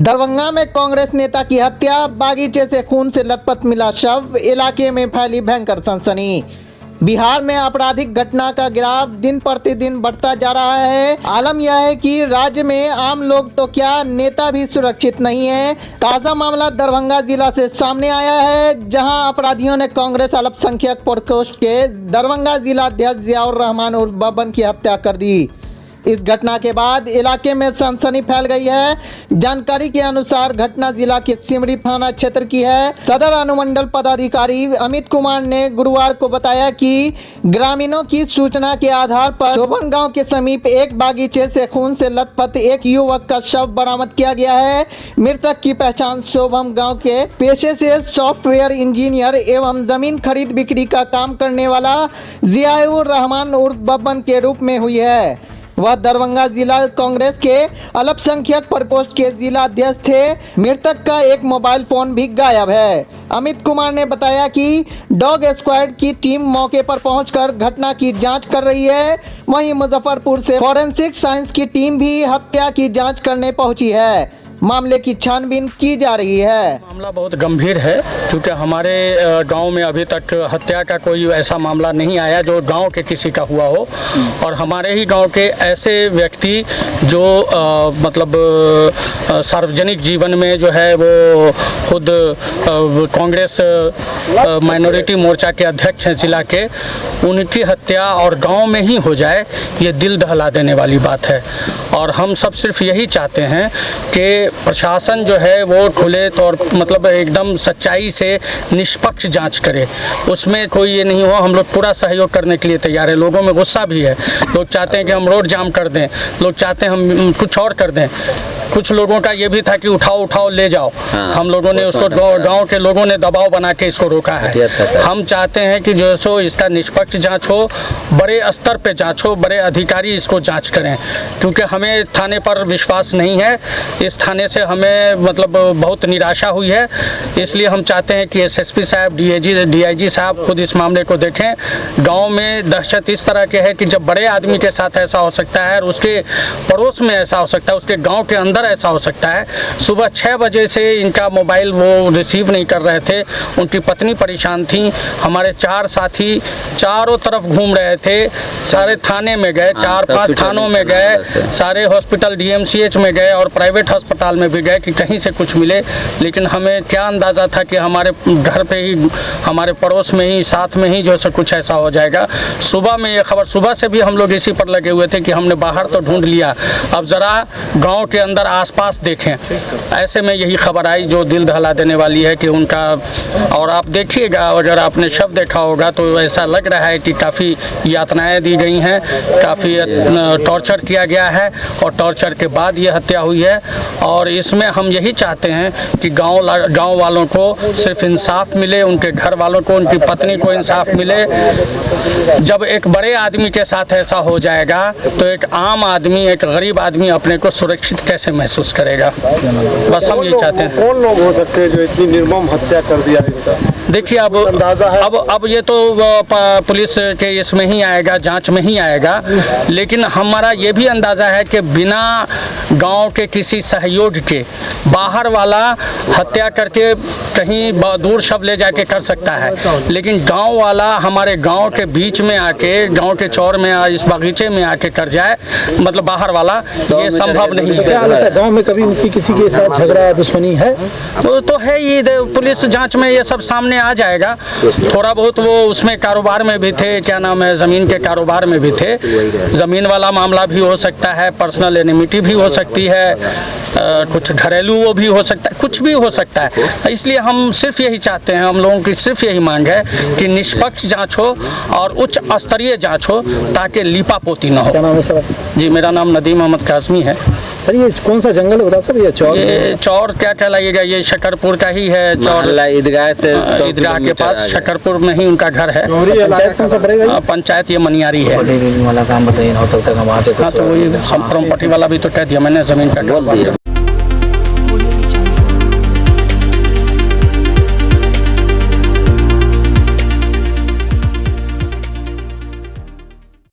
दरभंगा में कांग्रेस नेता की हत्या, बागीचे से खून से लथपथ मिला शव, इलाके में फैली भयंकर सनसनी। बिहार में आपराधिक घटना का गिराफ दिन प्रतिदिन बढ़ता जा रहा है। आलम यह है कि राज्य में आम लोग तो क्या, नेता भी सुरक्षित नहीं है। ताज़ा मामला दरभंगा जिला से सामने आया है, जहां अपराधियों ने कांग्रेस अल्पसंख्यक प्रकोष्ठ के दरभंगा जिला अध्यक्ष जियाउर रहमान उर्फ बब्बन की हत्या कर दी। इस घटना के बाद इलाके में सनसनी फैल गई है। जानकारी के अनुसार घटना जिला के सिमरी थाना क्षेत्र की है। सदर अनुमंडल पदाधिकारी अमित कुमार ने गुरुवार को बताया कि ग्रामीणों की सूचना के आधार पर शोभन गांव के समीप एक बागीचे से खून से लथपथ एक युवक का शव बरामद किया गया है। मृतक की पहचान शोभन गांव के पेशे से सॉफ्टवेयर इंजीनियर एवं जमीन खरीद बिक्री का काम करने वाला जियाउर रहमान उर्फ बब्बन के रूप में हुई है। वह दरभंगा जिला कांग्रेस के अल्पसंख्यक प्रकोष्ठ के जिला अध्यक्ष थे। मृतक का एक मोबाइल फोन भी गायब है। अमित कुमार ने बताया कि डॉग स्क्वाड की टीम मौके पर पहुंचकर घटना की जांच कर रही है। वहीं मुजफ्फरपुर से फॉरेंसिक साइंस की टीम भी हत्या की जांच करने पहुंची है। मामले की छानबीन की जा रही है। मामला बहुत गंभीर है, क्योंकि हमारे गांव में अभी तक हत्या का कोई ऐसा मामला नहीं आया जो गांव के किसी का हुआ हो। और हमारे ही गांव के ऐसे व्यक्ति जो मतलब सार्वजनिक जीवन में जो है वो खुद कांग्रेस माइनॉरिटी मोर्चा के अध्यक्ष हैं जिला के, उनकी हत्या और गांव में ही हो जाए, ये दिल दहला देने वाली बात है। और हम सब सिर्फ यही चाहते हैं कि प्रशासन जो है वो खुले तौर मतलब एकदम सच्चाई से निष्पक्ष जांच करे, उसमें कोई ये नहीं हो। हम लोग पूरा सहयोग करने के लिए तैयार है। लोगों में गुस्सा भी है, लोग चाहते हैं कि हम रोड जाम कर दें, लोग चाहते हैं हम कुछ और कर दें। कुछ लोगों का ये भी था कि उठाओ ले जाओ। हम लोगों ने उसको गांव के लोगों ने दबाव बना के इसको रोका है। हम चाहते हैं कि जो सो इसका निष्पक्ष जांच हो, बड़े स्तर पे जांच हो, बड़े अधिकारी इसको जांच करें, क्योंकि हमें थाने पर विश्वास नहीं है। इस थाने से हमें मतलब बहुत निराशा हुई है। इसलिए हम चाहते हैं कि एसएसपी साहब, डीआईजी साहब खुद इस मामले को देखें। गाँव में दहशत इस तरह के है कि जब बड़े आदमी के साथ ऐसा हो सकता है और उसके पड़ोस में ऐसा हो सकता है, उसके गाँव के अंदर ऐसा हो सकता है। सुबह 6 बजे से इनका मोबाइल वो रिसीव नहीं कर रहे थे, उनकी पत्नी परेशान थी। हमारे 4 साथी चारों तरफ घूम रहे थे, सारे थाने में गए, 4-5 थानों में गए, सारे हॉस्पिटल डीएमसीएच में गए और प्राइवेट अस्पताल में भी गए कि कहीं से कुछ मिले। लेकिन हमें क्या अंदाज़ा था कि हमारे घर पे ही, हमारे पड़ोस में ही, साथ में ही जो है कुछ ऐसा हो जाएगा। सुबह में ये खबर, सुबह से भी हम लोग इसी पर लगे हुए थे कि हमने बाहर तो ढूंढ लिया, अब ज़रा गाँव के अंदर आसपास देखें। ऐसे में यही खबर आई जो दिल दहला देने वाली है कि उनका, और आप देखिएगा, अगर आपने शव देखा होगा तो ऐसा लग रहा है कि काफ़ी यातनाएं दी गई हैं, काफ़ी टॉर्चर किया गया है और टॉर्चर के बाद ये हत्या हुई है। और इसमें हम यही चाहते हैं कि गांव वालों को सिर्फ इंसाफ मिले, उनके घर वालों को, उनकी पत्नी को इंसाफ मिले। जब एक बड़े आदमी के साथ ऐसा हो जाएगा तो एक आम आदमी, एक गरीब आदमी अपने को सुरक्षित कैसे महसूस करेगा। बस हम ये चाहते हैं। कौन लोग हो सकते हैं जो इतनी निर्मम हत्या कर दिया इनका? देखिए अब ये तो पुलिस के इसमें ही आएगा, जांच में ही आएगा। लेकिन हमारा ये भी अंदाज़ा है कि बिना गांव के किसी सहयोग के बाहर वाला हत्या करके कहीं दूर शव ले जाके कर सकता है, लेकिन गांव वाला हमारे गांव के बीच में आके, गांव के चौर में, इस बागीचे में आके कर जाए, मतलब बाहर वाला, ये संभव नहीं है। गांव में कभी उसकी किसी के साथ झगड़ा दुश्मनी है? तो है ही, पुलिस जांच में ये सब सामने आ जाएगा। थोड़ा बहुत वो उसमें कारोबार में भी थे, क्या नाम है, ज़मीन के कारोबार में भी थे। ज़मीन वाला मामला भी हो सकता है, पर्सनल एनिमिटी भी हो सकती है, कुछ घरेलू वो भी हो सकता है, कुछ भी हो सकता है। इसलिए हम सिर्फ यही चाहते हैं, हम लोगों की सिर्फ यही मांग है कि निष्पक्ष जांच हो और उच्च स्तरीय जांच हो, ताकि लीपापोती न हो। क्या नाम है सर? जी, मेरा नाम नदीम अहमद कासमी है। सर ये कौन सा जंगल होता सर? ये चौर? ये चौर क्या कहलाइएगा, ये शकरपुर का ही है। चौर ईदगाह से, ईदगाह के पास शकरपुर में ही उनका घर है। पंचायत कौन सा पड़ेगा? पंचायत ये मनियारी है। वाला काम बताइए, हो सकता है वहाँ से। हाँ, तो वही प्रॉपर्टी वाला भी तो कह दिया मैंने, जमीन का